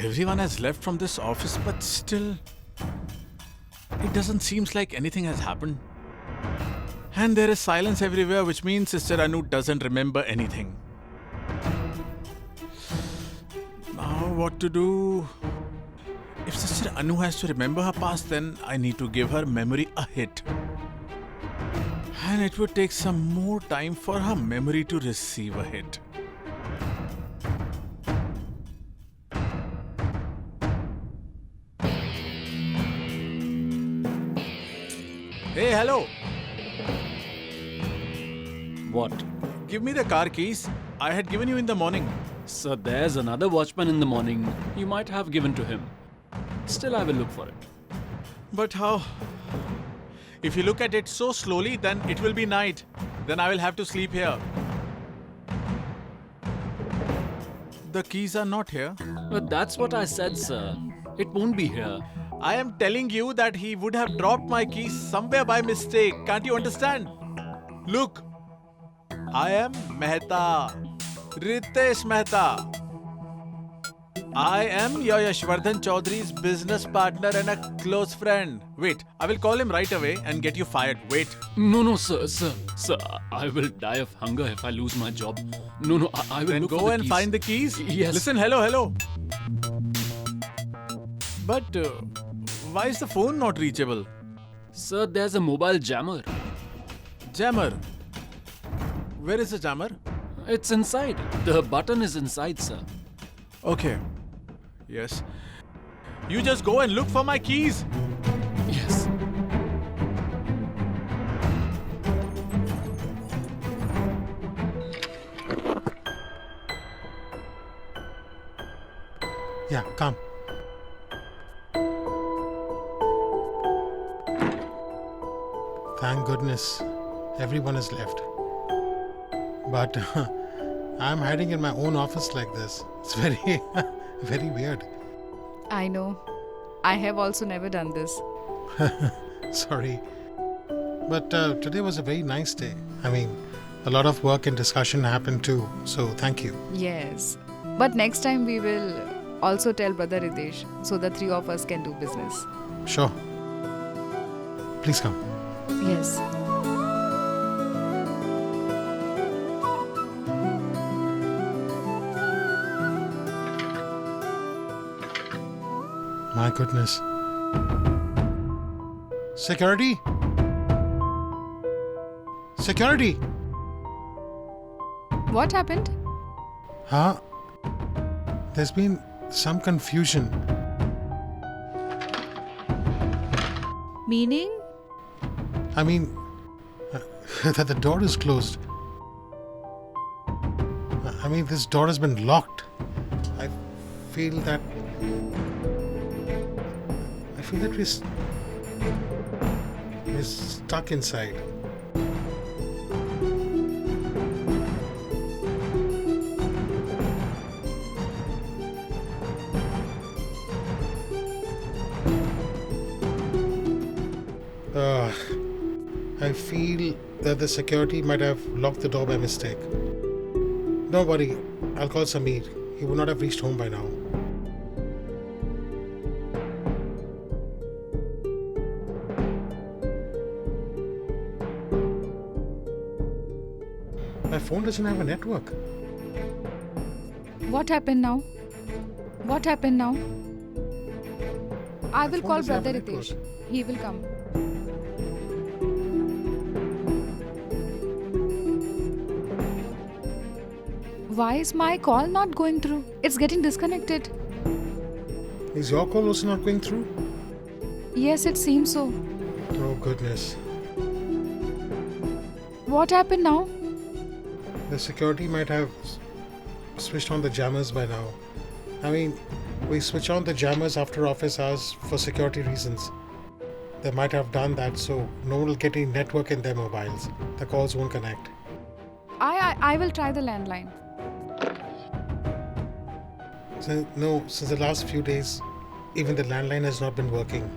Everyone has left from this office, but still, it doesn't seem like anything has happened. And there is silence everywhere, which means Sister Anu doesn't remember anything. Now, what to do? If Sister Anu has to remember her past, then I need to give her memory a hit. And it would take some more time for her memory to receive a hit. Hey, hello. What? Give me the car keys. I had given you in the morning. Sir, there's another watchman in the morning. You might have given to him. Still, I will look for it. But how? If you look at it so slowly, then it will be night. Then I will have to sleep here. The keys are not here. But that's what I said, sir. It won't be here. I am telling you that he would have dropped my keys somewhere by mistake. Can't you understand? Look, I am Mehta. Ritesh Mehta. I am your Yashwardhan Chaudhary's business partner and a close friend. Wait, I will call him right away and get you fired. Wait. No, sir. Sir, I will die of hunger if I lose my job. No, I will Then look go for the and keys. find the keys. Yes. Listen, hello. But why is the phone not reachable? Sir, there's a mobile jammer. Jammer. Where is the jammer? It's inside. The button is inside, sir. Okay. Yes. You just go and look for my keys. Yes. Yeah, come. Thank goodness everyone has left. But I'm hiding in my own office like this. It's very, very weird. I know. I have also never done this. Sorry. But today was a very nice day. I mean, a lot of work and discussion happened too. So thank you. Yes. But next time we will also tell Brother Ritesh so the three of us can do business. Sure. Please come. Yes. My goodness. Security? Security? What happened? Huh? There's been some confusion. Meaning? I mean, that the door is closed. I mean, this door has been locked. I feel that we're stuck inside. I feel that the security might have locked the door by mistake. Don't worry, I'll call Sameer. He would not have reached home by now. My phone doesn't have a network. What happened now? What happened now? I will phone call doesn't have Brother a network. Ritesh. He will come. Why is my call not going through? It's getting disconnected. Is your call also not going through? Yes, it seems so. Oh goodness. What happened now? The security might have switched on the jammers by now. I mean, we switch on the jammers after office hours for security reasons. They might have done that so no one will get any network in their mobiles. The calls won't connect. I will try the landline. Since the last few days, even the landline has not been working.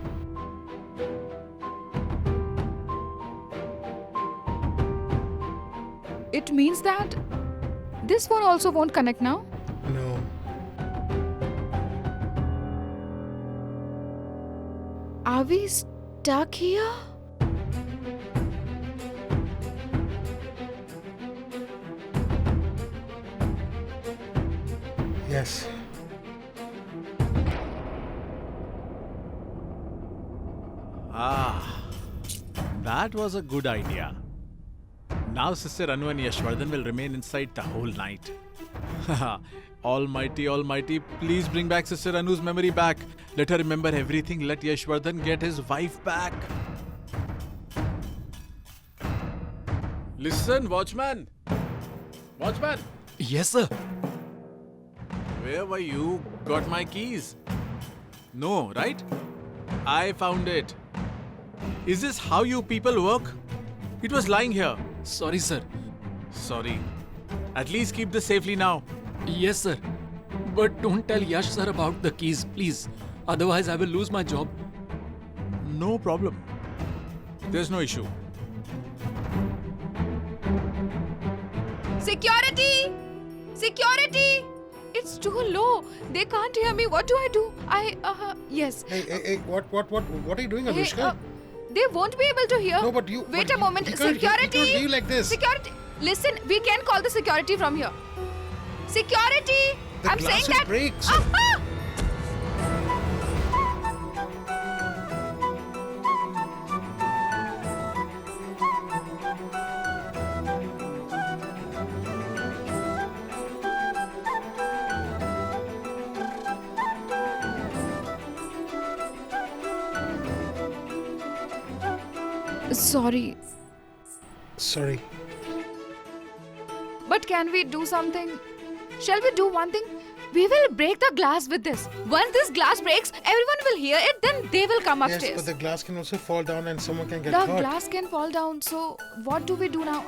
It means that this phone also won't connect now? No. Are we stuck here? Yes. Ah, that was a good idea. Now Sister Anu and Yashvardhan will remain inside the whole night. Almighty, Almighty, please bring back Sister Anu's memory back. Let her remember everything. Let Yashvardhan get his wife back. Listen, watchman. Watchman, Yes, sir. where were you? Got my keys? No, right? I found it. Is this how you people work? It was lying here. Sorry, sir. Sorry. At least keep this safely now. Yes, sir. But don't tell Yash, sir, about the keys, please. Otherwise, I will lose my job. No problem. There's no issue. Security! Security! It's too low. They can't hear me. What do I do? Yes. Hey, what are you doing, Hey, Anushka? they won't be able to hear. No, but you. Wait but a moment. You can't, Security! You can't leave like this. Security! Listen, we can call the security from here. Security! The I'm glass saying will that. break, sir. Aha! Sorry, Sorry. but can we do something? Shall we do one thing? We will break the glass with this. Once this glass breaks, everyone will hear it, then they will come Yes, upstairs. but the glass can also fall down and someone can get The hurt. glass can fall down, so what do we do now?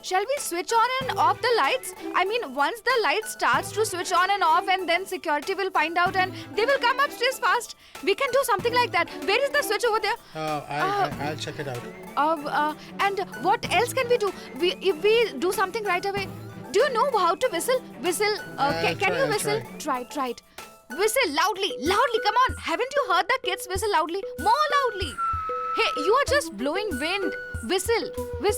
Shall we switch on and off the lights? I mean, once the light starts to switch on and off, and then security will find out and they will come upstairs fast. We can do something like that. Where is the switch over there? I'll check it out. And what else can we do? If we do something right away. Do you know how to whistle? Whistle. Can you I'll whistle? try. Try it. Whistle loudly. Come on. Haven't you heard the kids whistle loudly? More loudly. Hey, you are just blowing wind. Whistle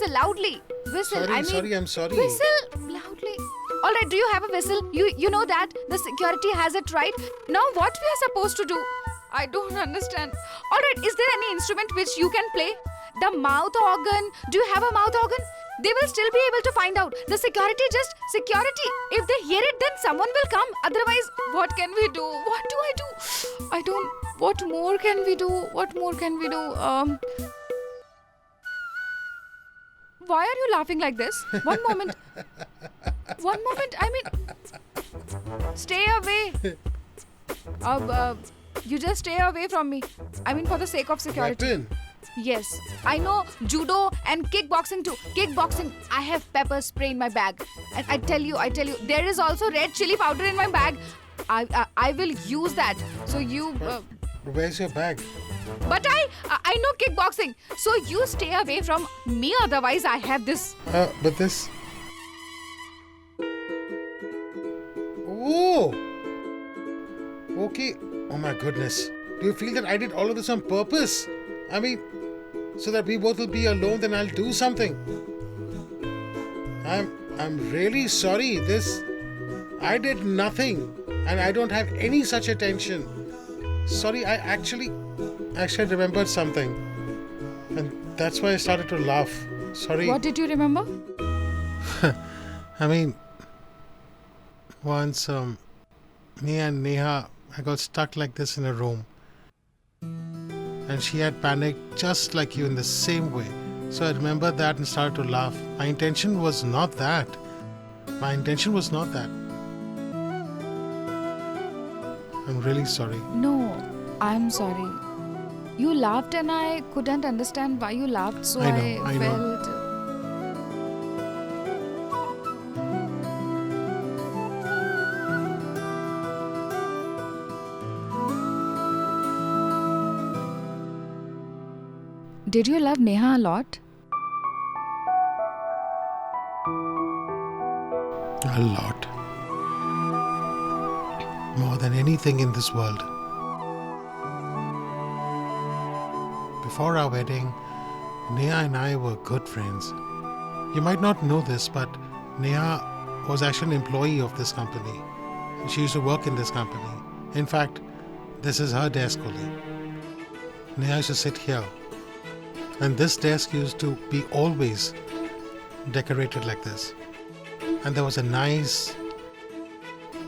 loudly. Whistle. Sorry, I'm sorry. Whistle loudly. All right. Do you have a whistle? You know that the security has it right. Now what we are supposed to do? I don't understand. All right. Is there any instrument which you can play? The mouth organ. Do you have a mouth organ? They will still be able to find out. The security. If they hear it, then someone will come. Otherwise, what can we do? What do I do? I don't. What more can we do? Why are you laughing like this? One moment. I mean, stay away. You just stay away from me. I mean, for the sake of security. Weapon. Yes, I know judo and kickboxing too. Kickboxing, I have pepper spray in my bag. And I tell you, there is also red chili powder in my bag. I will use that. So you... Where's your bag? but I know kickboxing. So you stay away from me, otherwise I have this. But this... Oh! Okay. Oh my goodness. Do you feel that I did all of this on purpose? I mean, so that we both will be alone, then I'll do something. I'm really sorry. I did nothing, and I don't have any such attention. Sorry, I actually remembered something, and that's why I started to laugh. Sorry. What did you remember? I mean, once me and Neha, I got stuck like this in a room. And she had panicked just like you in the same way. So I remembered that and started to laugh. My intention was not that. I'm really sorry. No, I'm sorry. You laughed and I couldn't understand why you laughed, so I know. felt... Did you love Neha a lot? A lot. More than anything in this world. before our wedding, Neha and I were good friends. You might not know this, but Neha was actually an employee of this company. She used to work in this company. In fact, this is her desk only. Neha used to sit here. And this desk used to be always decorated like this. And there was a nice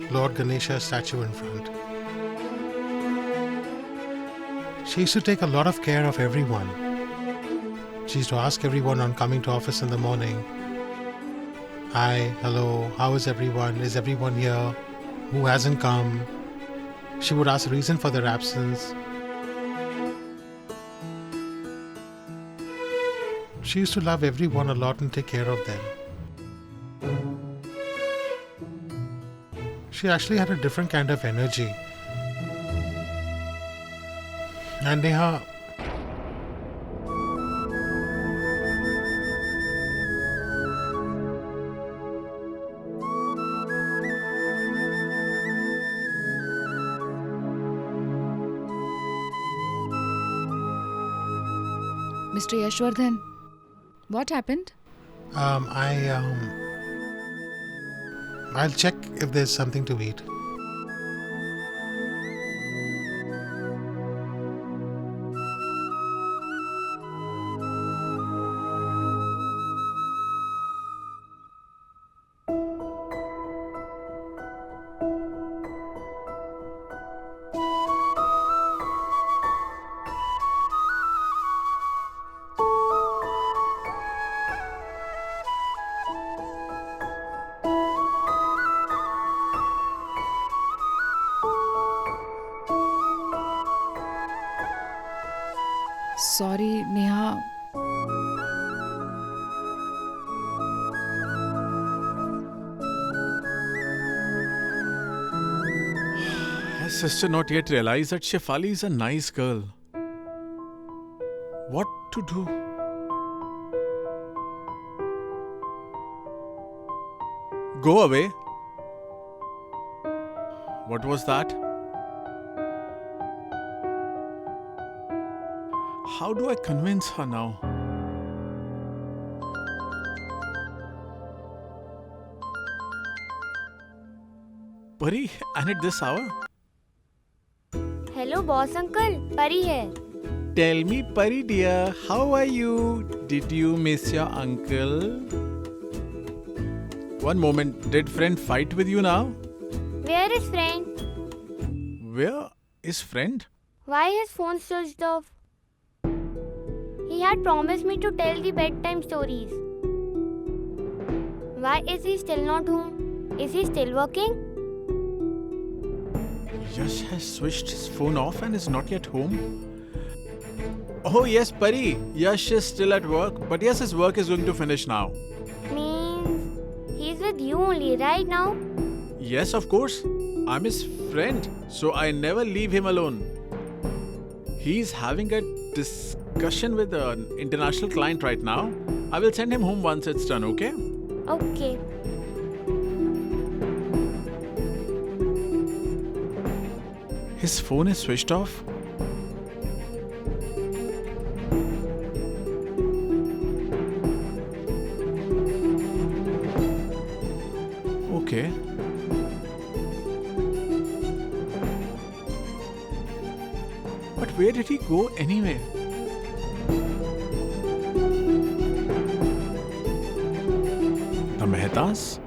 Lord Ganesha statue in front. She used to take a lot of care of everyone. She used to ask everyone on coming to office in the morning, "Hi, hello, how is everyone? Is everyone here? Who hasn't come?" She would ask the reason for their absence. She used to love everyone a lot and take care of them. She actually had a different kind of energy. And Neha, Mr. Yashwardhan, what happened? I'll check if there's something to eat. Sorry, Neha. Has sister not yet realized that Shefali is a nice girl? What to do? Go away. What was that? How do I convince her now? Pari, and at this hour? Hello boss uncle, परी है। Tell me, Pari dear, how are you? Did you miss your uncle? One moment, did friend fight with you now? Where is friend? Where is friend? Why his phone switched off? He had promised me to tell the bedtime stories. Why is he still not home? Is he still working? Yash has switched his phone off and is not yet home. Oh yes, Pari. Yash is still at work, but yes, his work is going to finish now. Means he's with you only right now? Yes, of course. I'm his friend, so I never leave him alone. He's having a discussion with an international client right now. I will send him home once it's done, okay? Okay. His phone is switched off. Okay. But where did he go anyway? The Mehtas?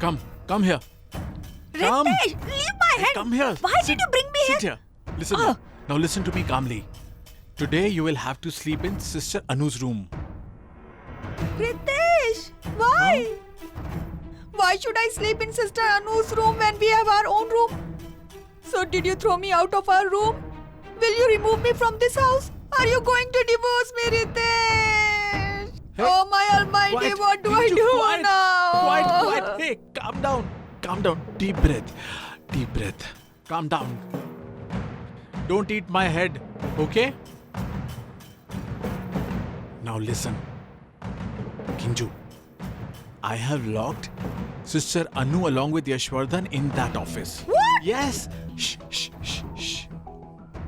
Come here. Come. Ritesh, leave my hand. Come here. Why did you bring me Sit here? here. Listen. Now listen to me calmly. Today you will have to sleep in Sister Anu's room. Ritesh, why? Why should I sleep in Sister Anu's room when we have our own room? So did you throw me out of our room? Will you remove me from this house? Are you going to divorce me, Ritesh? Hey, Oh my almighty, quiet. what do Will I you do quiet? now? Quiet. Hey, calm down. Calm down. Deep breath. Deep breath. Calm down. Don't eat my head, okay? Now listen. Kinju, I have locked Sister Anu along with Yashwardhan in that office. What? Yes. Shh, shh, shh, shh.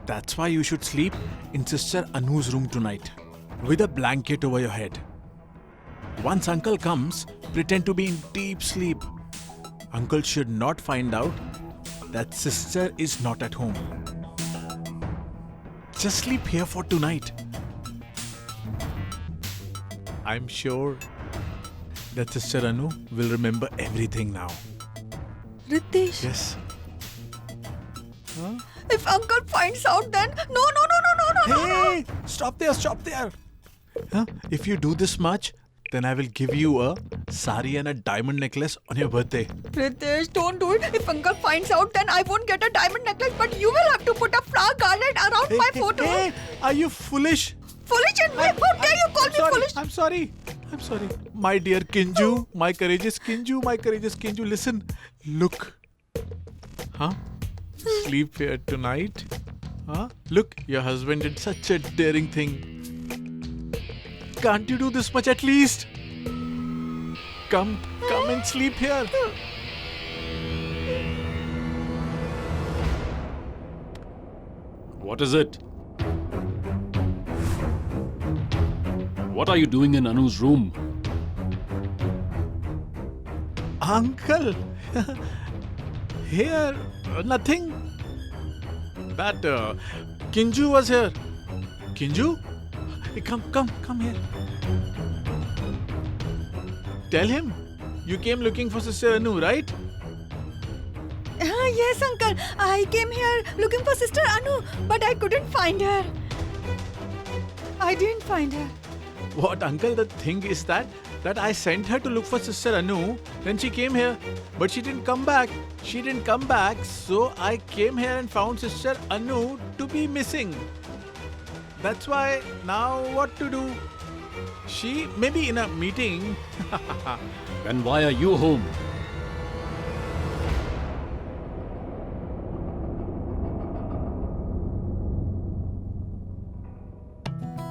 That's why you should sleep in Sister Anu's room tonight, with a blanket over your head. Once Uncle comes, pretend to be in deep sleep. Uncle should not find out that Sister is not at home. Just sleep here for tonight. I'm sure that Sister Anu will remember everything now. Ritesh, Yes. if Uncle finds out, then no. Hey, stop there, stop there. Huh? If you do this much, then I will give you a sari and a diamond necklace on your birthday. Ritesh, don't do it. If Uncle finds out, then I won't get a diamond necklace, but you will have to put a flower garland around my photo. Hey, are you foolish? Foolish in me? How dare you call me foolish? I'm sorry. My dear Kinju, my courageous Kinju, listen. Look. Huh? Sleep here tonight. Huh? Look, your husband did such a daring thing. Can't you do this much at least? Come and sleep here. What is it? What are you doing in Anu's room? Uncle, here, nothing. That Kinju was here. Kinju? Hey, come here. Tell him you came looking for Sister Anu, right? Yes, Uncle. I came here looking for Sister Anu, but I couldn't find her. I didn't find her. What, Uncle? The thing is that I sent her to look for Sister Anu. Then she came here, but she didn't come back. So I came here and found Sister Anu to be missing. That's why now what to do? She may be in a meeting. Then why are you home?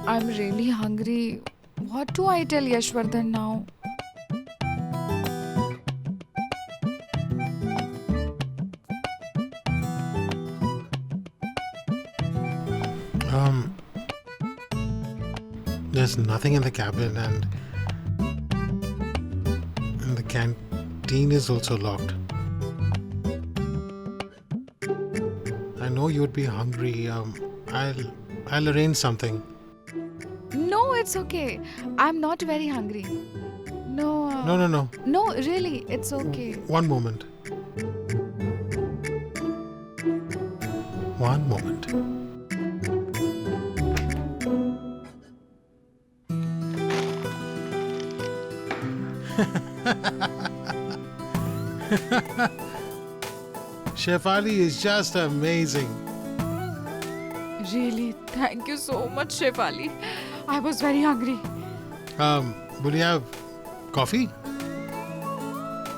I'm really hungry. What do I tell Yashwardhan now? There's nothing in the cabin, and the canteen is also locked. I know you'd be hungry. I'll arrange something. No, it's okay. I'm not very hungry. No. No. No, really, it's okay. One moment. One moment. Shefali is just amazing. Really, thank you so much, Shefali. I was very hungry. Will you have coffee?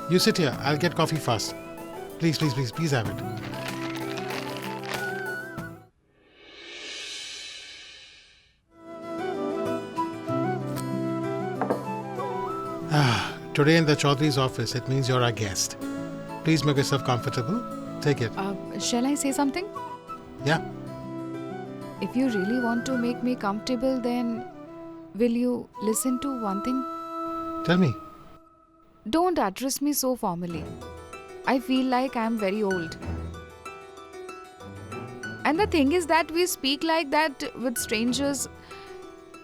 You sit here. I'll get coffee fast. Please have it. Today in the Chaudhry's office, it means you're our guest. Please make yourself comfortable. Take it. Shall I say something? Yeah. If you really want to make me comfortable, then will you listen to one thing? Tell me. Don't address me so formally. I feel like I'm very old. And the thing is that we speak like that with strangers.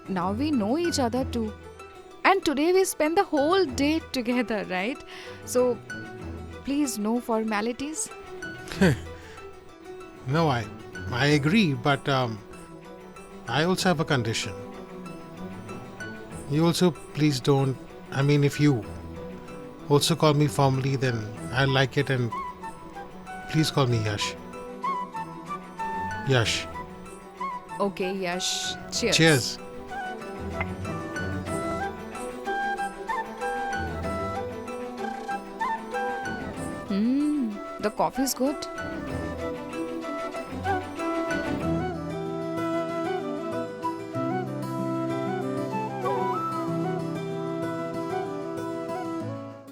Now we know each other too. And today we spend the whole day together, right? So, please, no formalities. No, I agree, but I also have a condition. You also please don't. I mean, if you also call me formally, then I like it, and please call me Yash. Yash. Okay, Yash. Cheers. Cheers. The coffee is good.